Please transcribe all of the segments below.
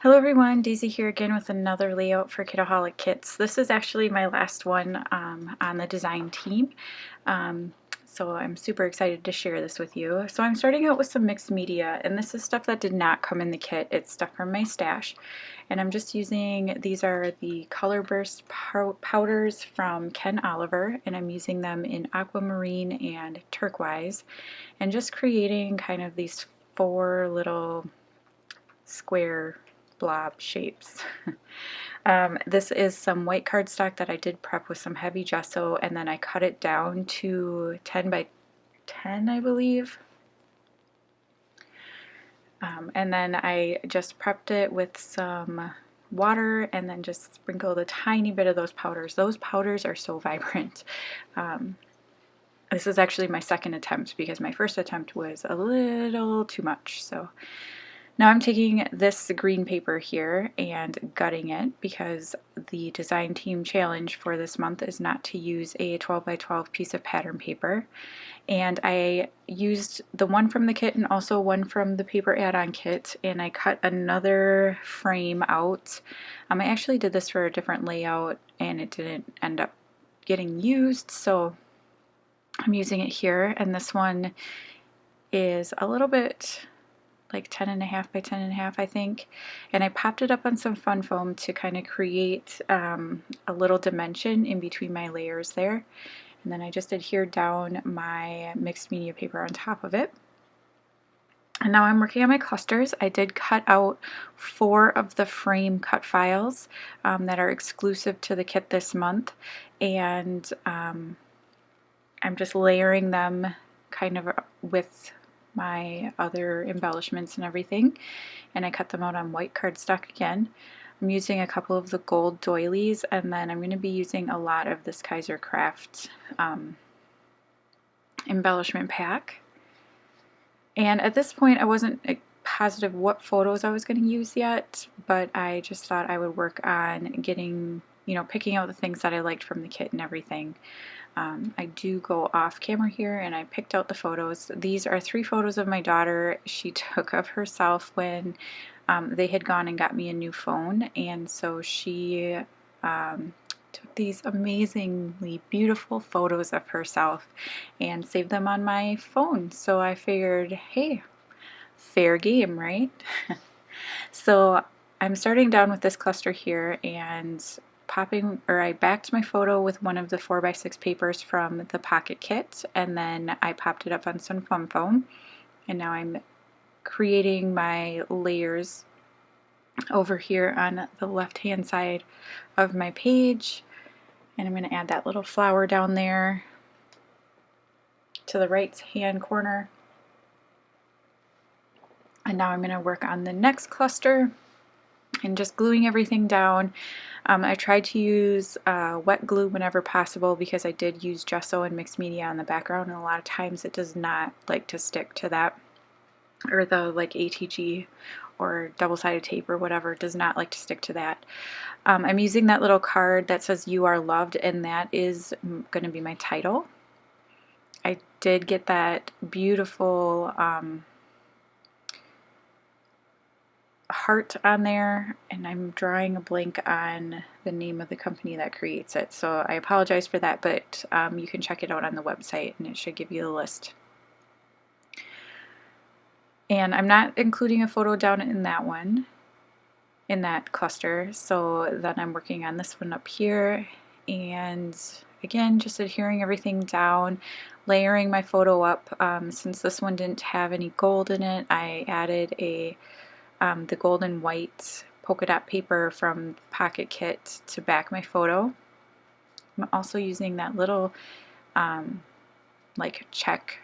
Hello everyone, Daisy here again with another layout for Kitaholic Kits. This is actually my last one on the design team, so I'm super excited to share this with you. So I'm starting out with some mixed media, and this is stuff that did not come in the kit. It's stuff from my stash, and I'm just using, these are the Color Burst powders from Ken Oliver, and I'm using them in aquamarine and turquoise, and just creating kind of these four little square blob shapes. This is some white cardstock that I did prep with some heavy gesso, and then I cut it down to 10 by 10, I believe. And then I just prepped it with some water and then just sprinkled a tiny bit of those powders. Those powders are so vibrant. This is actually my second attempt because my first attempt was a little too much. So now I'm taking this green paper here and gutting it because the design team challenge for this month is not to use a 12 by 12 piece of pattern paper. And I used the one from the kit and also one from the paper add-on kit, and I cut another frame out. I actually did this for a different layout and it didn't end up getting used, so I'm using it here. And this one is a little bit like 10.5 by 10.5, I think, and I popped it up on some fun foam to kind of create a little dimension in between my layers there, and then I just adhered down my mixed media paper on top of it. And now I'm working on my clusters. I did cut out 4 of the frame cut files that are exclusive to the kit this month, and I'm just layering them kind of with my other embellishments and everything, and I cut them out on white cardstock again. I'm using a couple of the gold doilies, and then I'm going to be using a lot of this Kaiser Craft embellishment pack. And at this point I wasn't positive what photos I was going to use yet, but I just thought I would work on getting, picking out the things that I liked from the kit and everything. I do go off camera here and I picked out the photos. These are 3 photos of my daughter she took of herself when they had gone and got me a new phone, and so she took these amazingly beautiful photos of herself and saved them on my phone. So I figured, hey, fair game, right? So I'm starting down with this cluster here and I backed my photo with one of the 4x6 papers from the Pocket Kit, and then I popped it up on some fun foam, and now I'm creating my layers over here on the left hand side of my page, and I'm going to add that little flower down there to the right hand corner. And now I'm going to work on the next cluster and just gluing everything down. I tried to use wet glue whenever possible because I did use gesso and mixed media on the background, and a lot of times it does not like to stick to that, or the like ATG or double-sided tape or whatever does not like to stick to that. I'm using that little card that says "You Are Loved," and that is going to be my title. I did get that beautiful heart on there, and I'm drawing a blank on the name of the company that creates it, so I apologize for that, but you can check it out on the website and it should give you the list. And I'm not including a photo down in that one, in that cluster, so then I'm working on this one up here, and again just adhering everything down, layering my photo up. Since this one didn't have any gold in it, I added the gold and white polka dot paper from Pocket Kit to back my photo. I'm also using that little like check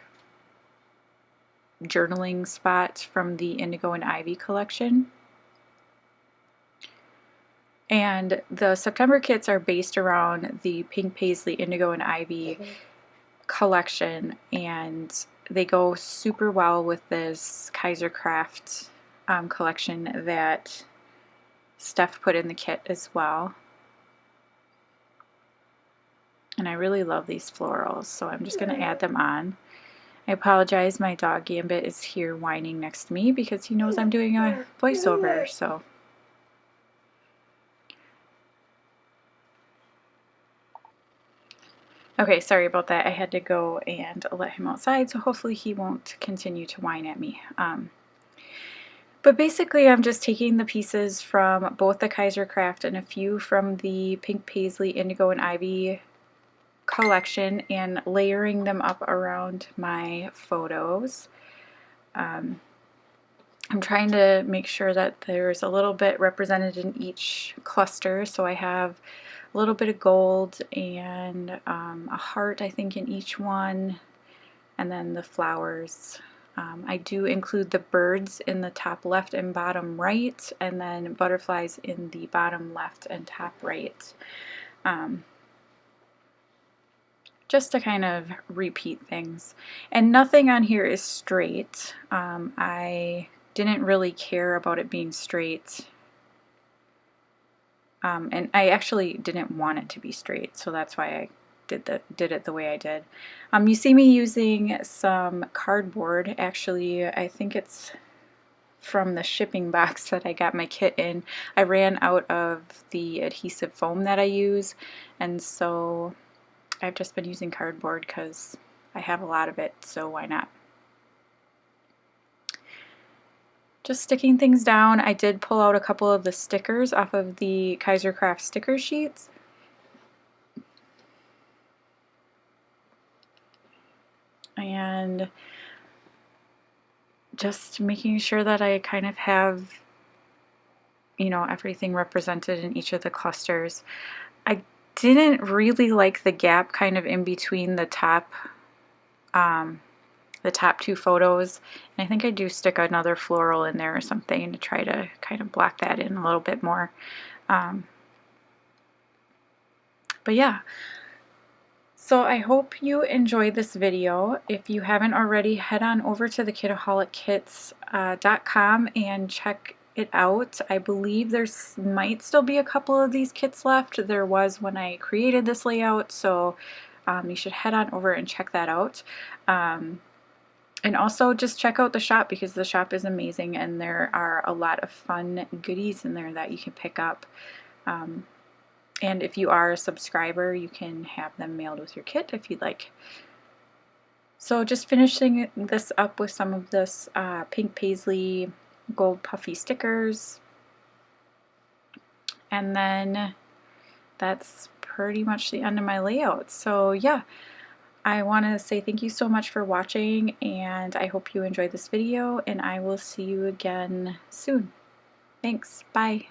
journaling spot from the Indigo and Ivy collection. And the September kits are based around the Pink Paisley, Indigo and Ivy collection, and they go super well with this Kaiser Craft collection that Steph put in the kit as well. And I really love these florals, so I'm just going to add them on. I apologize, my dog Gambit is here whining next to me because he knows I'm doing a voiceover, so Okay, sorry about that. I had to go and let him outside, so hopefully he won't continue to whine at me. But basically I'm just taking the pieces from both the Kaisercraft and a few from the Pink Paisley, Indigo, and Ivy collection and layering them up around my photos. I'm trying to make sure that there's a little bit represented in each cluster, so I have a little bit of gold and a heart, I think, in each one, and then the flowers. I do include the birds in the top left and bottom right, and then butterflies in the bottom left and top right. Just to kind of repeat things. And nothing on here is straight. I didn't really care about it being straight. And I actually didn't want it to be straight, so that's why I did it the way I did. You see me using some cardboard. Actually, I think it's from the shipping box that I got my kit in. I ran out of the adhesive foam that I use, and so I've just been using cardboard because I have a lot of it, so why not? Just sticking things down. I did pull out a couple of the stickers off of the Kaisercraft sticker sheets. And just making sure that I kind of have, you know, everything represented in each of the clusters. I didn't really like the gap kind of in between the top two photos. And I think I do stick another floral in there or something to try to kind of block that in a little bit more. But yeah, so I hope you enjoyed this video. If you haven't already, head on over to the Kitaholic Kits .com and check it out. I believe there's might still be a couple of these kits left. There was when I created this layout, so you should head on over and check that out. And also just check out the shop because the shop is amazing and there are a lot of fun goodies in there that you can pick up. And if you are a subscriber, you can have them mailed with your kit if you'd like. So just finishing this up with some of this Pink Paisley gold puffy stickers. And then that's pretty much the end of my layout. So yeah, I want to say thank you so much for watching, and I hope you enjoyed this video, and I will see you again soon. Thanks. Bye.